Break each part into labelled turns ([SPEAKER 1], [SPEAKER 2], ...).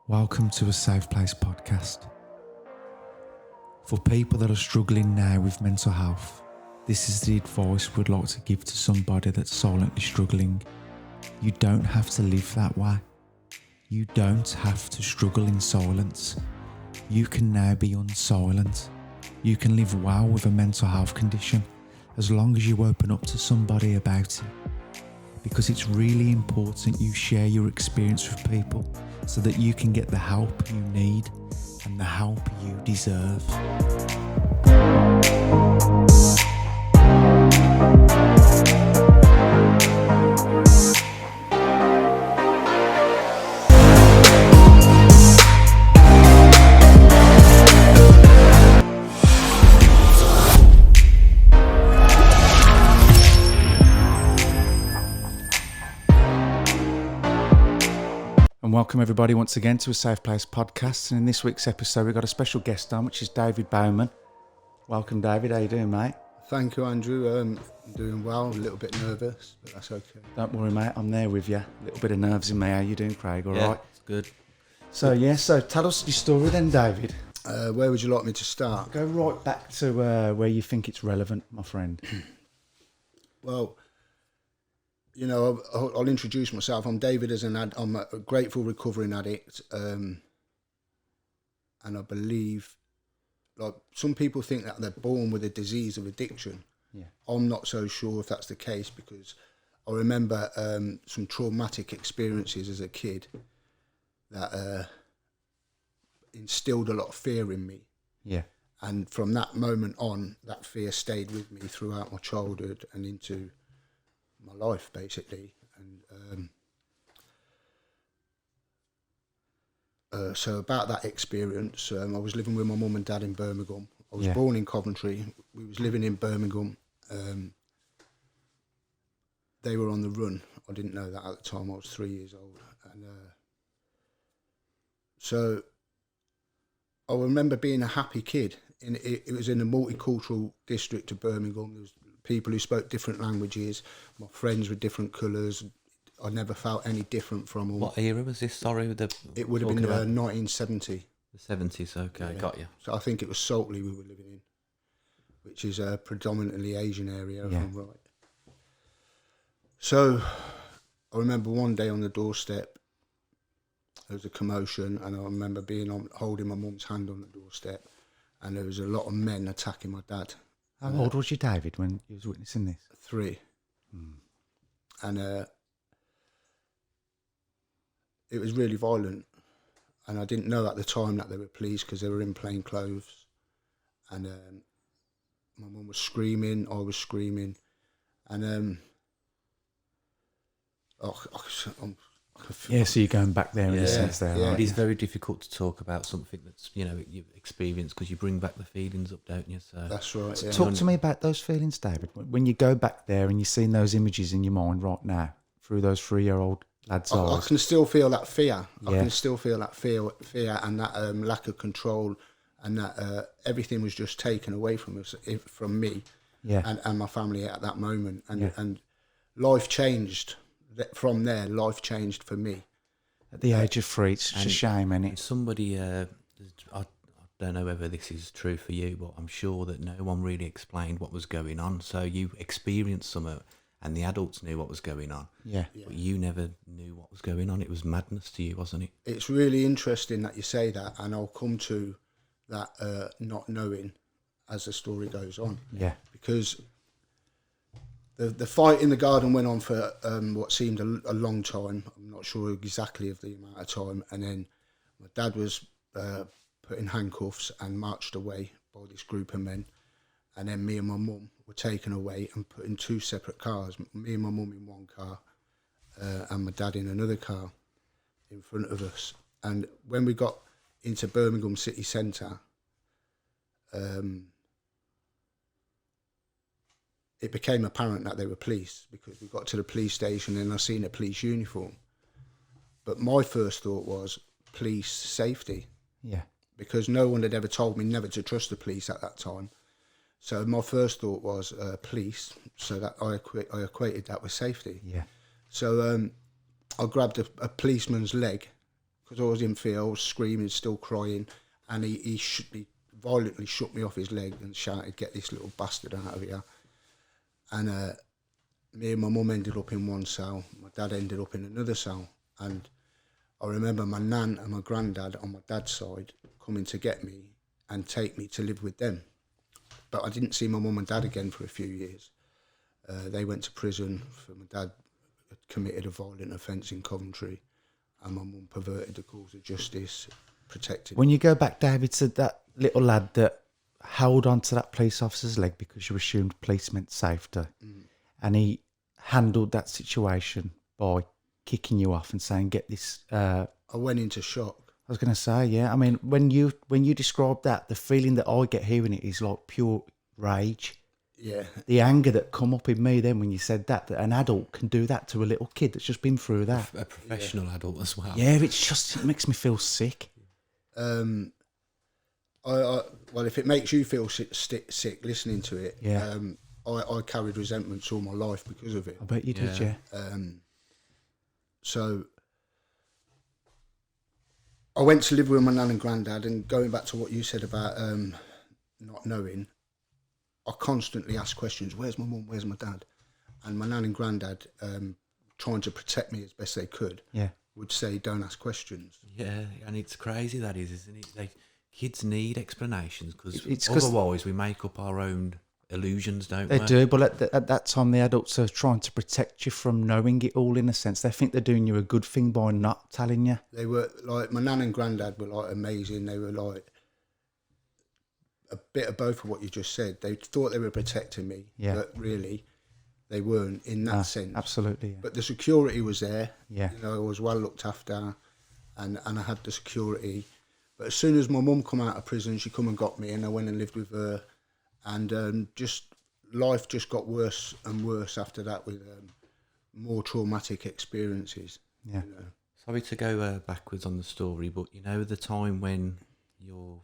[SPEAKER 1] Welcome to a Safe Place podcast. For people that are struggling now with mental health, this is the advice we'd like to give to somebody that's silently struggling. You don't have to live that way. You don't have to struggle in silence. You can now be unsilent. You can live well with a mental health condition as long as you open up to somebody about it. Because it's really important you share your experience with people so that you can get the help you need and the help you deserve. And welcome everybody once again to a Safe Place podcast. And in this week's episode, we've got a special guest on, which is David Bowman. Welcome, David. How you doing, mate?
[SPEAKER 2] Thank you, Andrew. I'm doing well, a little bit nervous, but that's okay.
[SPEAKER 1] Don't worry, mate. I'm there with you. A little bit of nerves in me. How you doing, Craig? All right?
[SPEAKER 3] It's good.
[SPEAKER 1] So tell us your story then, David.
[SPEAKER 2] Where would you like me to start?
[SPEAKER 1] Go right back to where you think it's relevant, my friend.
[SPEAKER 2] Well, you know, I'll introduce myself. I'm David. I'm a grateful recovering addict, and I believe, like, some people think that they're born with a disease of addiction.
[SPEAKER 1] Yeah.
[SPEAKER 2] I'm not so sure if that's the case, because I remember some traumatic experiences as a kid that instilled a lot of fear in me.
[SPEAKER 1] Yeah.
[SPEAKER 2] And from that moment on, that fear stayed with me throughout my childhood and into my life, basically. And so about that experience, I was living with my mum and dad in Birmingham. I was born in Coventry. We was living in Birmingham. They were on the run. I didn't know that at the time. I was 3 years old. And so I remember being a happy kid. It was in a multicultural district of Birmingham. There was people who spoke different languages. My friends were different colours. I never felt any different from them.
[SPEAKER 3] What era was this? Sorry,
[SPEAKER 2] It would have been 1970.
[SPEAKER 3] The 70s. Okay,
[SPEAKER 2] Yeah.
[SPEAKER 3] got you.
[SPEAKER 2] So I think it was Saltley we were living in, which is a predominantly Asian area, if I'm right. So I remember one day on the doorstep, there was a commotion, and I remember holding my mum's hand on the doorstep, and there was a lot of men attacking my dad.
[SPEAKER 1] How old was you, David, when you was witnessing this?
[SPEAKER 2] 3. And it was really violent, and I didn't know at the time that they were police because they were in plain clothes. And my mum was screaming, I was screaming, and
[SPEAKER 1] So you're going back there in a sense there,
[SPEAKER 2] yeah.
[SPEAKER 1] right?
[SPEAKER 3] It is very difficult to talk about something that's, you've experienced, because you bring back the feelings up, don't you? So
[SPEAKER 2] That's right. Yeah.
[SPEAKER 1] Talk to me about those feelings, David. When you go back there and you're seeing those images in your mind right now through those 3-year-old lads'
[SPEAKER 2] I
[SPEAKER 1] eyes.
[SPEAKER 2] can still feel that fear. I
[SPEAKER 1] Yeah.
[SPEAKER 2] can still feel that fear and that lack of control, and that everything was just taken away from us, from me, and my family at that moment. And life changed. From there, life changed for me.
[SPEAKER 1] At the age of 3, it's just a shame, isn't it?
[SPEAKER 3] somebody, I don't know whether this is true for you, but I'm sure that no one really explained what was going on. So you experienced something, and the adults knew what was going on.
[SPEAKER 1] Yeah.
[SPEAKER 3] But you never knew what was going on. It was madness to you, wasn't it?
[SPEAKER 2] It's really interesting that you say that, and I'll come to that not knowing as the story goes on.
[SPEAKER 1] Yeah.
[SPEAKER 2] Because the fight in the garden went on for what seemed a long time. I'm not sure exactly of the amount of time. And then my dad was put in handcuffs and marched away by this group of men. And then me and my mum were taken away and put in 2 separate cars. Me and my mum in one car, and my dad in another car in front of us. And when we got into Birmingham city centre, it became apparent that they were police, because we got to the police station and I seen a police uniform. But my first thought was police safety.
[SPEAKER 1] Yeah.
[SPEAKER 2] Because no one had ever told me never to trust the police at that time. So my first thought was police, so that I equated that with safety.
[SPEAKER 1] Yeah.
[SPEAKER 2] So I grabbed a policeman's leg, because I was in fear, I was screaming, still crying, and he violently shook me off his leg and shouted, "Get this little bastard out of here." And me and my mum ended up in one cell. My dad ended up in another cell. And I remember my nan and my granddad on my dad's side coming to get me and take me to live with them. But I didn't see my mum and dad again for a few years. They went to prison for my dad had committed a violent offence in Coventry, and my mum perverted the cause of justice, protected.
[SPEAKER 1] When you go back, David, to that little lad that held on to that police officer's leg because you assumed police meant safety, and he handled that situation by kicking you off and saying, "Get this."
[SPEAKER 2] I went into shock.
[SPEAKER 1] I was going to say, yeah. I mean, when you describe that, the feeling that I get hearing it is like pure rage.
[SPEAKER 2] Yeah.
[SPEAKER 1] The anger that come up in me then when you said that an adult can do that to a little kid that's just been through that.
[SPEAKER 3] A professional adult as well.
[SPEAKER 1] Yeah, it makes me feel sick.
[SPEAKER 2] Well, if it makes you feel sick listening to it,
[SPEAKER 1] yeah.
[SPEAKER 2] I carried resentments all my life because of it.
[SPEAKER 1] I bet you did, yeah.
[SPEAKER 2] So I went to live with my nan and granddad, and going back to what you said about not knowing, I constantly asked questions. Where's my mum? Where's my dad? And my nan and granddad, trying to protect me as best they could, would say, don't ask questions.
[SPEAKER 3] Yeah, and it's crazy that is, isn't it? Kids need explanations because
[SPEAKER 1] cause
[SPEAKER 3] otherwise we make up our own illusions, don't
[SPEAKER 1] we?
[SPEAKER 3] They
[SPEAKER 1] do, but at that time the adults are trying to protect you from knowing it all in a sense. They think they're doing you a good thing by not telling you.
[SPEAKER 2] They were like, my nan and granddad were like amazing. They were like a bit of both of what you just said. They thought they were protecting me, but really they weren't in that sense.
[SPEAKER 1] Absolutely. Yeah.
[SPEAKER 2] But the security was there.
[SPEAKER 1] Yeah.
[SPEAKER 2] You know, I was well looked after, and I had the security. But as soon as my mum come out of prison, she come and got me, and I went and lived with her. And just life just got worse and worse after that, with more traumatic experiences.
[SPEAKER 1] Yeah.
[SPEAKER 2] You know.
[SPEAKER 3] Sorry to go backwards on the story, but you know the time when your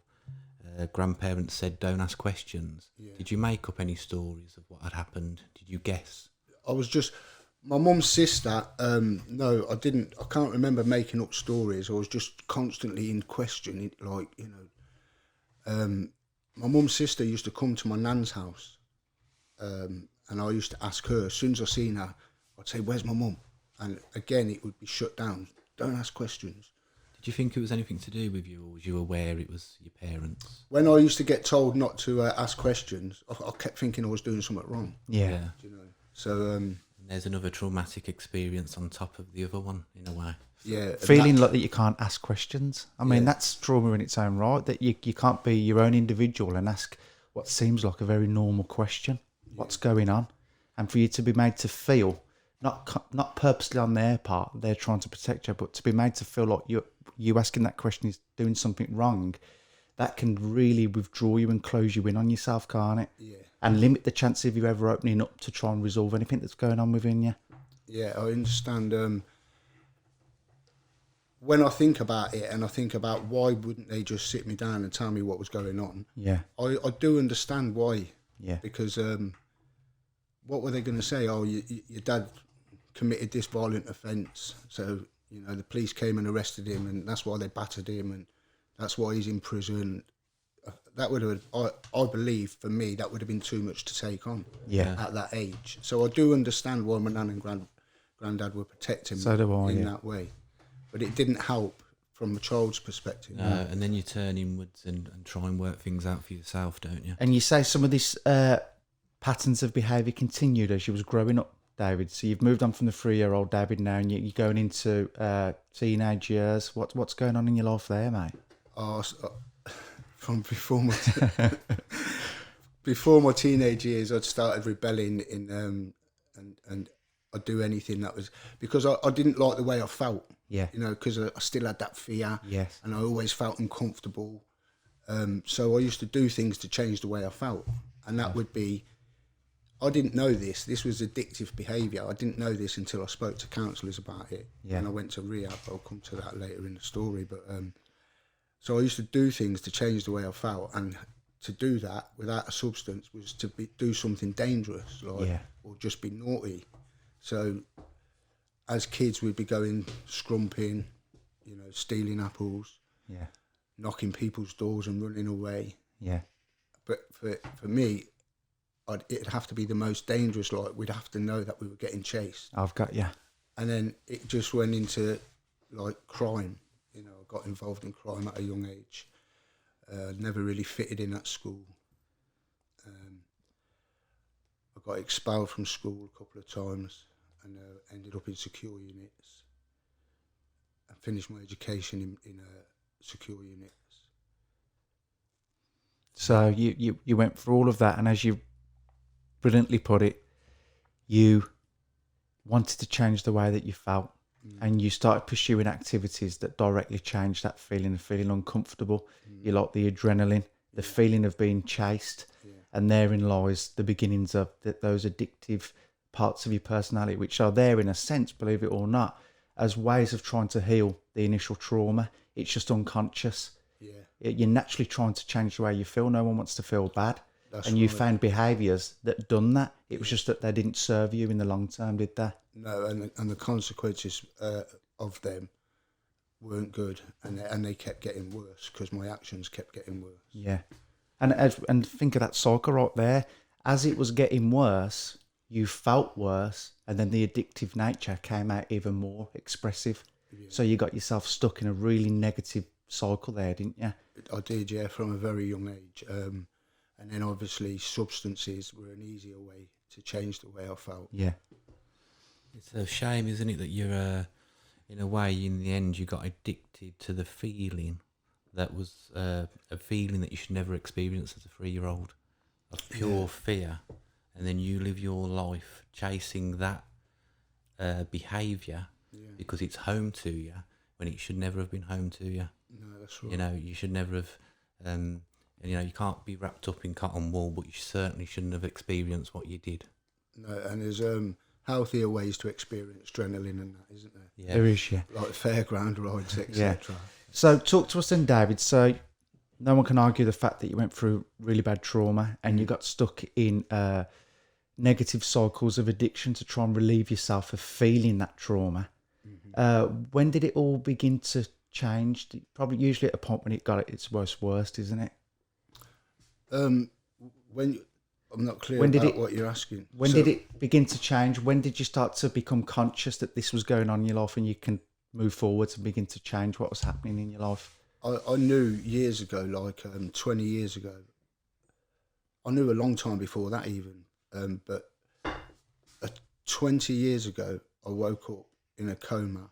[SPEAKER 3] grandparents said don't ask questions. Yeah. Did you make up any stories of what had happened? Did you guess?
[SPEAKER 2] I was just my mum's sister. No, I didn't. I can't remember making up stories. I was just constantly in question, like, you know. My mum's sister used to come to my nan's house, and I used to ask her. As soon as I seen her, I'd say, "Where's my mum?" And again, it would be shut down. Don't ask questions.
[SPEAKER 3] Did you think it was anything to do with you, or was you aware it was your parents?
[SPEAKER 2] When I used to get told not to ask questions, I kept thinking I was doing something wrong.
[SPEAKER 1] Yeah.
[SPEAKER 2] You know. So
[SPEAKER 3] and there's another traumatic experience on top of the other one, in a way.
[SPEAKER 2] Yeah.
[SPEAKER 1] Feeling like that you can't ask questions. I mean, that's trauma in its own right, that you can't be your own individual and ask what seems like a very normal question. What's going on? And for you to be made to feel, not purposely on their part, they're trying to protect you, but to be made to feel like you asking that question is doing something wrong, that can really withdraw you and close you in on yourself, can't it?
[SPEAKER 2] Yeah.
[SPEAKER 1] And limit the chance of you ever opening up to try and resolve anything that's going on within you.
[SPEAKER 2] Yeah, I understand. When I think about it, and I think about why wouldn't they just sit me down and tell me what was going on?
[SPEAKER 1] Yeah.
[SPEAKER 2] I do understand why.
[SPEAKER 1] Yeah.
[SPEAKER 2] Because what were they going to say? Oh, your dad committed this violent offence, so, you know, the police came and arrested him, and that's why they battered him, and that's why he's in prison. That would have, I believe, for me, that would have been too much to take on at that age. So I do understand why my nan and granddad were protecting me in that way. But it didn't help from a child's perspective.
[SPEAKER 3] And then you turn inwards and try and work things out for yourself, don't you?
[SPEAKER 1] And you say some of these patterns of behaviour continued as you was growing up, David. So you've moved on from the 3-year-old David now, and you're going into teenage years. What's going on in your life there, mate?
[SPEAKER 2] From before my teenage years, I'd started rebelling and I'd do anything that was, because I didn't like the way I felt.
[SPEAKER 1] Yeah.
[SPEAKER 2] You know, because I still had that fear.
[SPEAKER 1] Yes.
[SPEAKER 2] And I always felt uncomfortable. So I used to do things to change the way I felt. And that would be, I didn't know this. This was addictive behaviour. I didn't know this until I spoke to counsellors about it.
[SPEAKER 1] Yeah.
[SPEAKER 2] And I went to rehab. I'll come to that later in the story. But so I used to do things to change the way I felt. And to do that without a substance was to do something dangerous, like, or just be naughty. So as kids, we'd be going scrumping, you know, stealing apples,
[SPEAKER 1] Yeah.
[SPEAKER 2] knocking people's doors and running away.
[SPEAKER 1] Yeah.
[SPEAKER 2] But for me, it'd have to be the most dangerous. Like, we'd have to know that we were getting chased.
[SPEAKER 1] I've got you.
[SPEAKER 2] And then it just went into, like, crime. You know, I got involved in crime at a young age. Never really fitted in at school. I got expelled from school a couple of times and ended up in secure units. I finished my education in secure units.
[SPEAKER 1] So you went through all of that, and as you brilliantly put it, you wanted to change the way that you felt, and you started pursuing activities that directly changed that feeling of feeling uncomfortable. You like the adrenaline, the feeling of being chased, and therein lies the beginnings of those addictive parts of your personality, which are there in a sense, believe it or not, as ways of trying to heal the initial trauma. It's just unconscious. Yeah. You're naturally trying to change the way you feel. No one wants to feel bad.
[SPEAKER 2] That's
[SPEAKER 1] and you
[SPEAKER 2] right.
[SPEAKER 1] found behaviours that done that. It was just that they didn't serve you in the long term, did they?
[SPEAKER 2] No, and the consequences of them weren't good, and they kept getting worse because my actions kept getting worse.
[SPEAKER 1] Yeah. And think of that cycle right there. As it was getting worse, you felt worse, and then the addictive nature came out even more expressive. Yeah. So you got yourself stuck in a really negative cycle there, didn't you?
[SPEAKER 2] I did, yeah, from a very young age. And then obviously substances were an easier way to change the way I felt.
[SPEAKER 1] Yeah.
[SPEAKER 3] It's a shame, isn't it, that you're, in a way, in the end, you got addicted to the feeling that was a feeling that you should never experience as a 3-year-old, of pure fear. And then you live your life chasing that behaviour because it's home to you when it should never have been home to you.
[SPEAKER 2] No, that's right.
[SPEAKER 3] You know, you should never have... and, you know, you can't be wrapped up in cotton wool, but you certainly shouldn't have experienced what you did.
[SPEAKER 2] No, and there's healthier ways to experience adrenaline and that, isn't there?
[SPEAKER 3] Yeah.
[SPEAKER 1] There is, yeah.
[SPEAKER 2] Like fairground rides, etc.
[SPEAKER 1] Yeah. So talk to us then, David. So no one can argue the fact that you went through really bad trauma and you got stuck in negative cycles of addiction to try and relieve yourself of feeling that trauma. Mm-hmm. When did it all begin to change? Probably usually at a point when it got at its worst, isn't it?
[SPEAKER 2] When I'm not clear about what you're asking.
[SPEAKER 1] When did it begin to change? When did you start to become conscious that this was going on in your life and you can move forwards and begin to change what was happening in your life?
[SPEAKER 2] I knew years ago, like 20 years ago. I knew a long time before that even. But 20 years ago, I woke up in a coma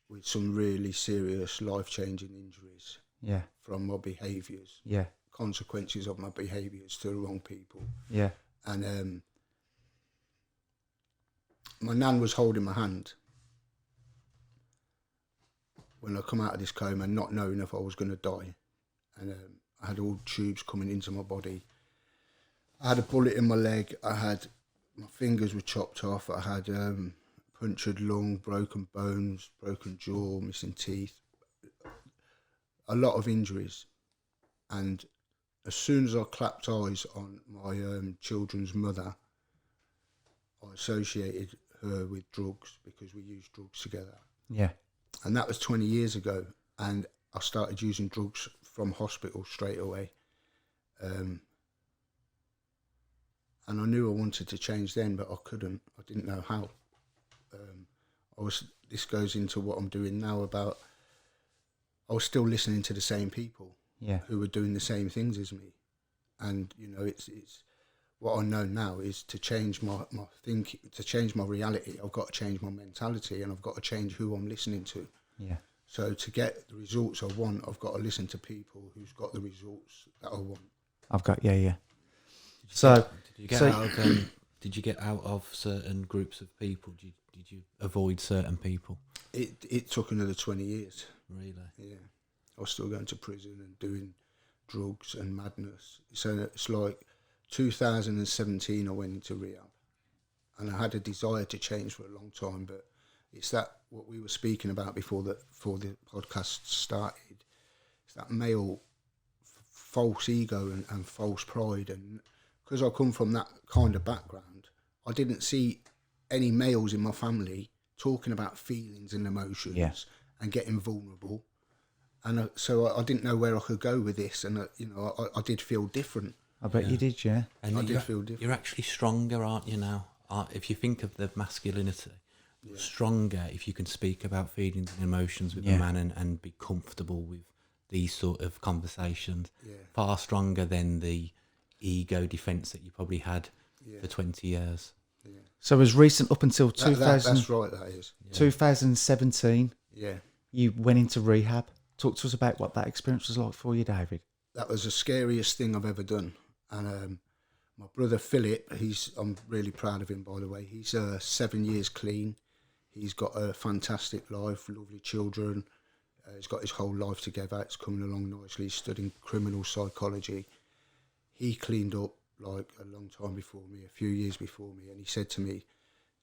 [SPEAKER 2] with some really serious life-changing injuries.
[SPEAKER 1] Yeah.
[SPEAKER 2] From my behaviours.
[SPEAKER 1] Yeah.
[SPEAKER 2] Consequences of my behaviours to the wrong people.
[SPEAKER 1] Yeah.
[SPEAKER 2] And my nan was holding my hand when I come out of this coma, not knowing if I was going to die. And I had all tubes coming into my body. I had a bullet in my leg. My fingers were chopped off. I had punctured lung, broken bones, broken jaw, missing teeth. A lot of injuries. And as soon as I clapped eyes on my children's mother, I associated her with drugs because we used drugs together.
[SPEAKER 1] Yeah.
[SPEAKER 2] And that was 20 years ago. And I started using drugs from hospital straight away. And I knew I wanted to change then, but I couldn't. I didn't know how. This goes into what I'm doing now about, I was still listening to the same people.
[SPEAKER 1] Yeah.
[SPEAKER 2] Who were doing the same things as me. And, you know, it's what I know now is to change my thinking, to change my reality, I've got to change my mentality and I've got to change who I'm listening to.
[SPEAKER 1] Yeah.
[SPEAKER 2] So to get the results I want, I've got to listen to people who's got the results that I want.
[SPEAKER 3] Did you get out of certain groups of people? Did you avoid certain people?
[SPEAKER 2] It took another 20 years.
[SPEAKER 3] Really?
[SPEAKER 2] Yeah. I was still going to prison and doing drugs and madness. So it's like 2017 I went into rehab. And I had a desire to change for a long time, but it's that what we were speaking about before the podcast started. It's that male false ego and false pride. And because I come from that kind of background, I didn't see any males in my family talking about feelings and emotions and getting vulnerable. And so I didn't know where I could go with this, and I did feel different.
[SPEAKER 1] I bet you did, yeah.
[SPEAKER 3] And
[SPEAKER 2] I did feel different.
[SPEAKER 3] You're actually stronger, aren't you now? If you think of the masculinity, you're stronger if you can speak about feelings and emotions with a man and be comfortable with these sort of conversations.
[SPEAKER 2] Yeah.
[SPEAKER 3] Far stronger than the ego defence that you probably had for 20 years.
[SPEAKER 2] Yeah.
[SPEAKER 1] So as recent up until 2000,
[SPEAKER 2] that's right, that is.
[SPEAKER 1] 2017,
[SPEAKER 2] Yeah.
[SPEAKER 1] you went into rehab. Talk to us about what that experience was like for you, David.
[SPEAKER 2] That was the scariest thing I've ever done. And my brother Philip, I'm really proud of him, by the way. He's 7 years clean. He's got a fantastic life, lovely children. He's got his whole life together. It's coming along nicely. He's studying criminal psychology. He cleaned up like a long time before me, a few years before me, and he said to me,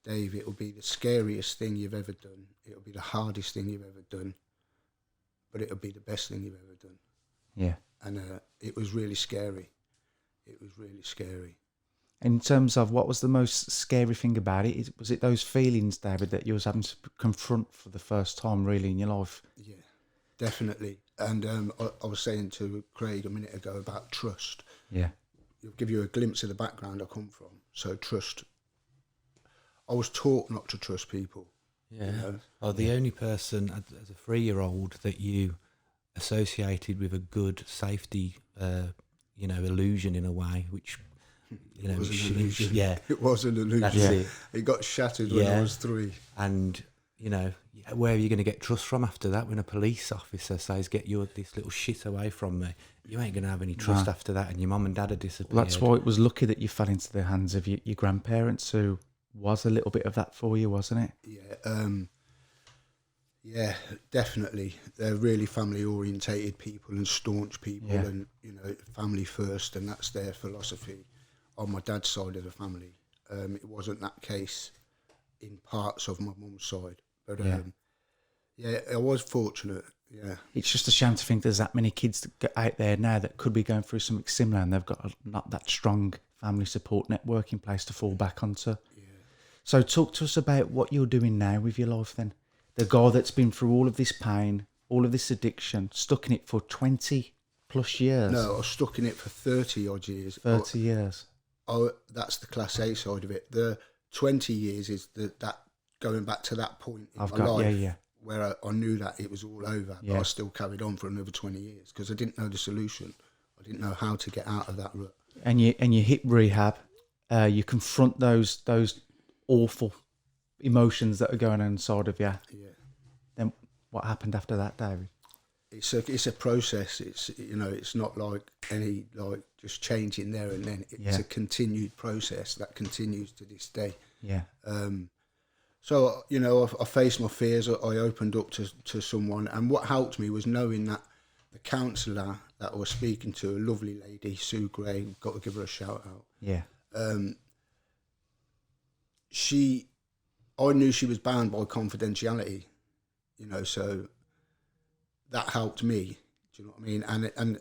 [SPEAKER 2] Dave, it'll be the scariest thing you've ever done. It'll be the hardest thing you've ever done, but it'll be the best thing you've ever done.
[SPEAKER 1] Yeah.
[SPEAKER 2] And it was really scary. It was really scary.
[SPEAKER 1] In terms of what was the most scary thing about it, was it those feelings, David, that you was having to confront for the first time really in your life?
[SPEAKER 2] Yeah, definitely. And I was saying to Craig a minute ago about trust.
[SPEAKER 1] Yeah.
[SPEAKER 2] It'll give you a glimpse of the background I come from. So trust. I was taught not to trust people.
[SPEAKER 3] Yeah.
[SPEAKER 2] You know?
[SPEAKER 3] Well, the only person as a 3-year-old that you associated with a good safety, illusion in a way, which,
[SPEAKER 2] It was an illusion.
[SPEAKER 3] Yeah.
[SPEAKER 2] It was an illusion.
[SPEAKER 3] That's it.
[SPEAKER 2] It got shattered when I was 3.
[SPEAKER 3] And, where are you going to get trust from after that when a police officer says, get this little shit away from me? You ain't going to have any trust after that, and your mum and dad are disappeared.
[SPEAKER 1] Well, that's why it was lucky that you fell into the hands of your grandparents, who was a little bit of that for you, wasn't it?
[SPEAKER 2] Yeah, definitely. They're really family-orientated people and staunch people, and, family first, and that's their philosophy on my dad's side of the family. It wasn't that case in parts of my mum's side. But, I was fortunate, yeah.
[SPEAKER 1] It's just a shame to think there's that many kids that get out there now that could be going through something similar, and they've got not that strong family support network in place to fall back onto.
[SPEAKER 2] Yeah.
[SPEAKER 1] So talk to us about what you're doing now with your life then. The guy that's been through all of this pain, all of this addiction, stuck in it for 20 plus years.
[SPEAKER 2] No, I was stuck in it for 30 odd years.
[SPEAKER 1] 30 years.
[SPEAKER 2] Oh, that's the Class A side of it. The 20 years is that going back to that point in my life where I knew that it was all over, but I still carried on for another 20 years because I didn't know the solution. I didn't know how to get out of that rut.
[SPEAKER 1] And you hit rehab. You confront those awful emotions that are going on inside of you.
[SPEAKER 2] Yeah.
[SPEAKER 1] Then what happened after that, David?
[SPEAKER 2] It's a process. It's not like any just changing there and then. It's a continued process that continues to this day.
[SPEAKER 1] Yeah.
[SPEAKER 2] So I faced my fears. I opened up to someone, and what helped me was knowing that the counsellor that I was speaking to, a lovely lady, Sue Gray, got to give her a shout out.
[SPEAKER 1] Yeah.
[SPEAKER 2] I knew she was bound by confidentiality, so that helped me. Do you know what I mean? And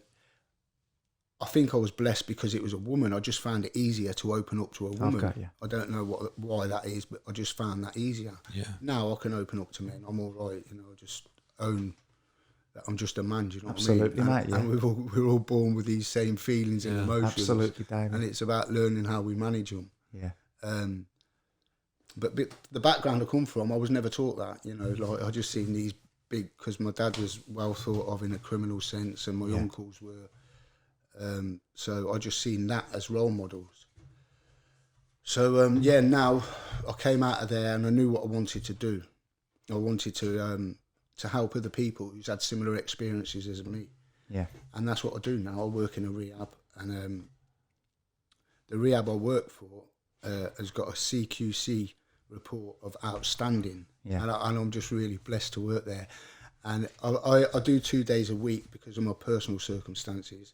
[SPEAKER 2] I think I was blessed because it was a woman. I just found it easier to open up to a woman.
[SPEAKER 1] Okay, yeah.
[SPEAKER 2] I don't know why that is, but I just found that easier.
[SPEAKER 3] Yeah.
[SPEAKER 2] Now I can open up to men. I'm all right. I just own that I'm just a man. Do you know
[SPEAKER 1] Absolutely,
[SPEAKER 2] what I mean?
[SPEAKER 1] mate.
[SPEAKER 2] And we're all born with these same feelings and emotions.
[SPEAKER 1] Absolutely, David.
[SPEAKER 2] And it's about learning how we manage them.
[SPEAKER 1] Yeah.
[SPEAKER 2] But the background I come from, I was never taught that. I just seen these big, because my dad was well thought of in a criminal sense, and my uncles were. So I just seen that as role models. So now I came out of there and I knew what I wanted to do. I wanted to help other people who's had similar experiences as me.
[SPEAKER 1] Yeah.
[SPEAKER 2] And that's what I do now. I work in a rehab, and the rehab I work for has got a CQC report of outstanding.
[SPEAKER 1] Yeah.
[SPEAKER 2] And I'm just really blessed to work there. And I do 2 days a week because of my personal circumstances.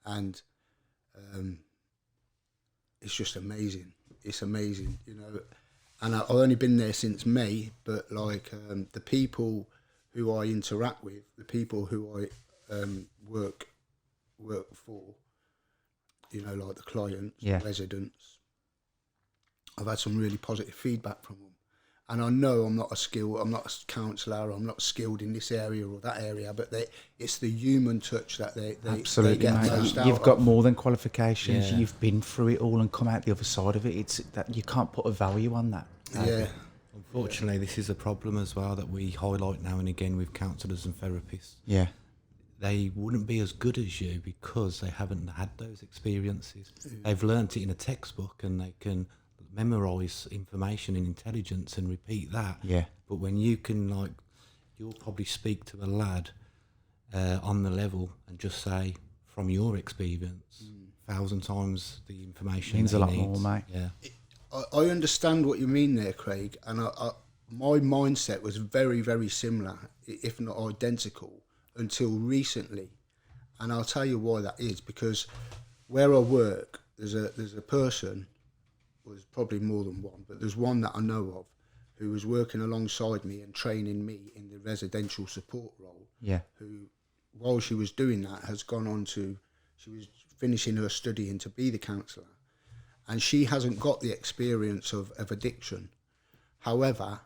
[SPEAKER 2] And it's just amazing. It's amazing, And I've only been there since May, but the people who I interact with, the people who I work for, like the clients, residents, I've had some really positive feedback from them. And I know I'm not a counsellor, I'm not skilled in this area or that area, but it's the human touch that they
[SPEAKER 1] Absolutely,
[SPEAKER 2] get
[SPEAKER 1] mate.
[SPEAKER 2] most out
[SPEAKER 1] You've got
[SPEAKER 2] of.
[SPEAKER 1] more than qualifications.
[SPEAKER 3] Yeah.
[SPEAKER 1] You've been through it all and come out the other side of it. It's that you can't put a value on that.
[SPEAKER 2] Yeah.
[SPEAKER 3] Unfortunately, this is a problem as well that we highlight now and again with counsellors and therapists.
[SPEAKER 1] Yeah.
[SPEAKER 3] They wouldn't be as good as you because they haven't had those experiences. They've learnt it in a textbook and they can memorise information and intelligence and repeat that.
[SPEAKER 1] Yeah.
[SPEAKER 3] But when you can, like, you'll probably speak to a lad on the level and just say, from your experience, 1,000 times the information
[SPEAKER 1] Means
[SPEAKER 3] that
[SPEAKER 1] a lot
[SPEAKER 3] he
[SPEAKER 1] more,
[SPEAKER 3] needs.
[SPEAKER 1] mate.
[SPEAKER 3] Yeah.
[SPEAKER 2] I understand what you mean there, Craig, and my mindset was very, very similar, if not identical, until recently. And I'll tell you why that is, because where I work, there's a person, well, there's probably more than one, but there's one that I know of who was working alongside me and training me in the residential support role.
[SPEAKER 1] Yeah.
[SPEAKER 2] Who, while she was doing that, has gone on to, she was finishing her studying to be the counsellor, and she hasn't got the experience of addiction. However,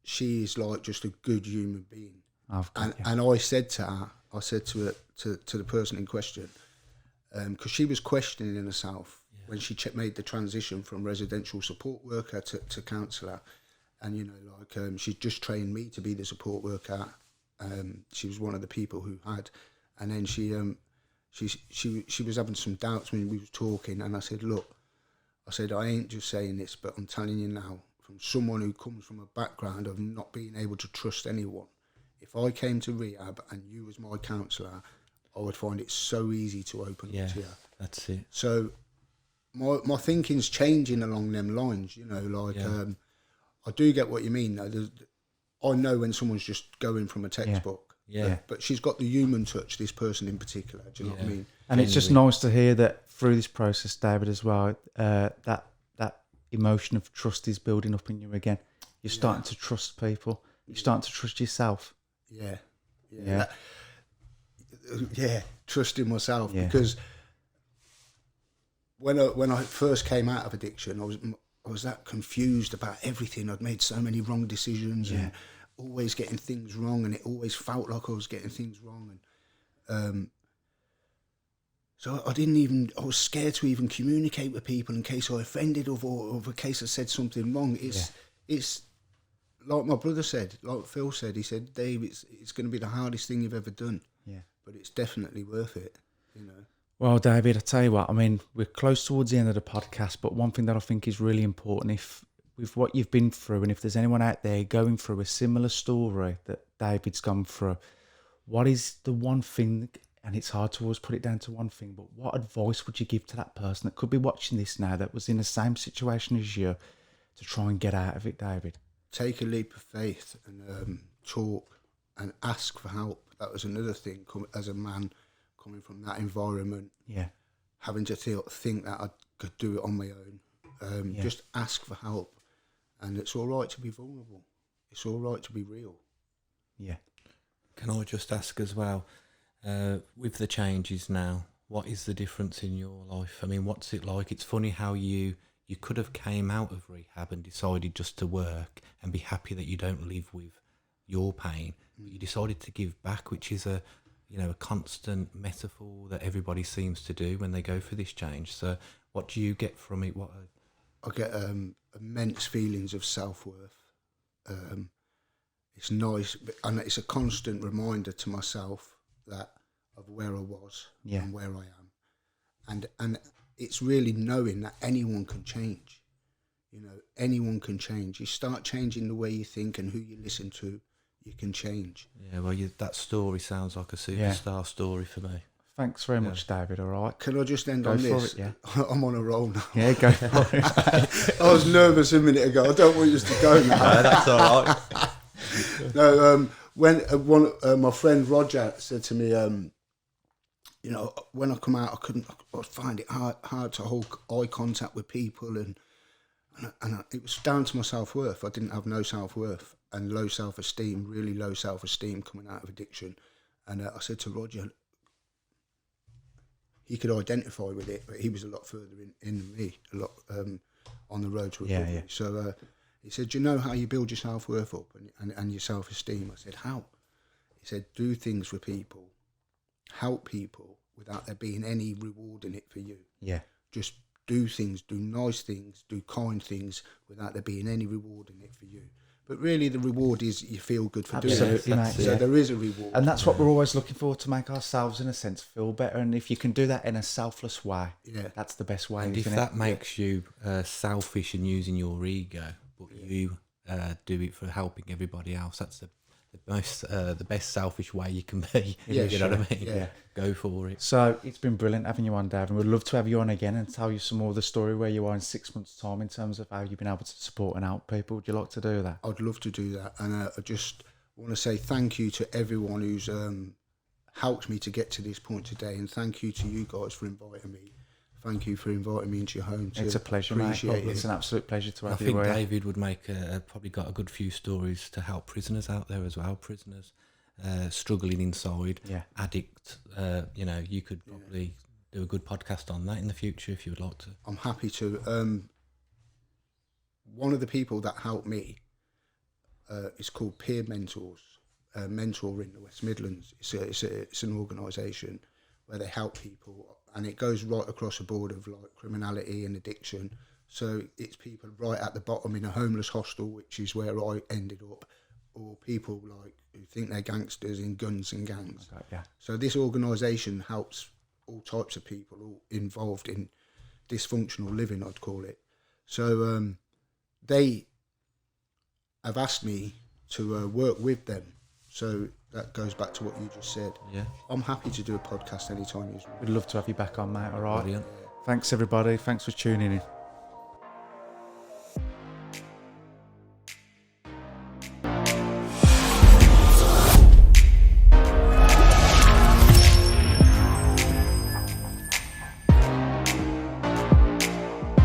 [SPEAKER 2] she is like just a good human being. And I said to her, to the person in question, because she was questioning herself when she made the transition from residential support worker to counsellor, and she'd just trained me to be the support worker. She was one of the people who had, and then she was having some doubts when we were talking, and I said, look, I ain't just saying this, but I'm telling you now, from someone who comes from a background of not being able to trust anyone, if I came to rehab and you was my counsellor, I would find it so easy to open up to you.
[SPEAKER 3] That's it.
[SPEAKER 2] So my thinking's changing along them lines, I do get what you mean though. I know when someone's just going from a textbook.
[SPEAKER 3] Yeah.
[SPEAKER 2] But she's got the human touch, this person in particular, do you know what I mean?
[SPEAKER 1] And it's just nice to hear that through this process, David, as well, that emotion of trust is building up in you again. You're starting to trust people. You're starting to trust yourself.
[SPEAKER 2] Yeah. Trusting myself, because when I first came out of addiction, I was that confused about everything. I'd made so many wrong decisions and always getting things wrong, and it always felt like I was getting things wrong, and so I was scared to even communicate with people in case I offended or in case I said something wrong. It's like my brother said, like Phil said, he said, Dave, it's going to be the hardest thing you've ever done. Yeah. But it's definitely worth it,
[SPEAKER 1] Well, David, I tell you what, I mean, we're close towards the end of the podcast, but one thing that I think is really important, if with what you've been through, and if there's anyone out there going through a similar story that David's gone through, what is the one thing, and it's hard to always put it down to one thing, but what advice would you give to that person that could be watching this now that was in the same situation as you to try and get out of it, David?
[SPEAKER 2] Take a leap of faith and talk and ask for help. That was another thing, as a man coming from that environment, having to think that I could do it on my own. Just ask for help, and it's all right to be vulnerable. It's all right to be real. Yeah.
[SPEAKER 3] Can I just ask as well, with the changes now, what is the difference in your life? I mean, what's it like? It's funny how you could have came out of rehab and decided just to work and be happy that you don't live with your pain. But you decided to give back, which is a constant metaphor that everybody seems to do when they go for this change. So what do you get from it?
[SPEAKER 2] I get immense feelings of self-worth. It's nice, and it's a constant reminder to myself of where I was and where I am. And it's really knowing that anyone can change. Anyone can change. You start changing the way you think and who you listen to, you can change.
[SPEAKER 3] Yeah, well, that story sounds like a superstar story for me.
[SPEAKER 1] Thanks very much, David, all right?
[SPEAKER 2] Can I just end on this?
[SPEAKER 1] It,
[SPEAKER 2] I'm on a roll now.
[SPEAKER 1] Yeah, go for it.
[SPEAKER 2] I was nervous a minute ago. I don't want you to go now.
[SPEAKER 3] No, that's all right.
[SPEAKER 2] No, when my friend Roger said to me, when I come out, I find it hard to hold eye contact with people, and it was down to my self-worth. I didn't have no self-worth and low self-esteem, really low self-esteem coming out of addiction. And I said to Roger, he could identify with it, but he was a lot further in than me, a lot on the road to recovery. So He said, "Do you know how you build your self-worth up and your self-esteem?" I said, "How?" He said, "Do things for people, help people without there being any reward in it for you.
[SPEAKER 1] Yeah.
[SPEAKER 2] Just do things, do nice things, do kind things without there being any reward in it for you." But really the reward is you feel good for doing it.
[SPEAKER 1] Absolutely, mate.
[SPEAKER 2] So there is a reward.
[SPEAKER 1] And that's what we're always looking for, to make ourselves, in a sense, feel better. And if you can do that in a selfless way, that's the best way.
[SPEAKER 3] And if that makes you selfish and using your ego, but you do it for helping everybody else, that's the best selfish way you can be. You know what I mean?
[SPEAKER 2] Yeah.
[SPEAKER 3] Go for it.
[SPEAKER 1] So it's been brilliant having you on, Dave, and we'd love to have you on again and tell you some more of the story where you are in 6 months' time in terms of how you've been able to support and help people. Would you like to do that?
[SPEAKER 2] I'd love to do that. And I just want to say thank you to everyone who's helped me to get to this point today, and thank you to you guys for inviting me. Thank you for inviting me into your home.
[SPEAKER 1] It's a pleasure, mate. It's an absolute pleasure to have you.
[SPEAKER 3] I think David would make probably got a good few stories to help prisoners out there as well. Prisoners struggling inside, addict. You could probably do a good podcast on that in the future if you would like to.
[SPEAKER 2] I'm happy to. One of the people that helped me is called Peer Mentors. Mentor in the West Midlands. It's an organisation where they help people, and it goes right across the board of like criminality and addiction. So it's people right at the bottom in a homeless hostel, which is where I ended up, or people like who think they're gangsters in guns and gangs.
[SPEAKER 1] Okay, yeah.
[SPEAKER 2] So this organisation helps all types of people all involved in dysfunctional living, I'd call it. So they have asked me to work with them. So that goes back to what you just said.
[SPEAKER 3] Yeah.
[SPEAKER 2] I'm happy to do a podcast anytime you want.
[SPEAKER 1] We'd love to have you back on, mate. All right.
[SPEAKER 3] Brilliant.
[SPEAKER 1] Thanks, everybody. Thanks for tuning in.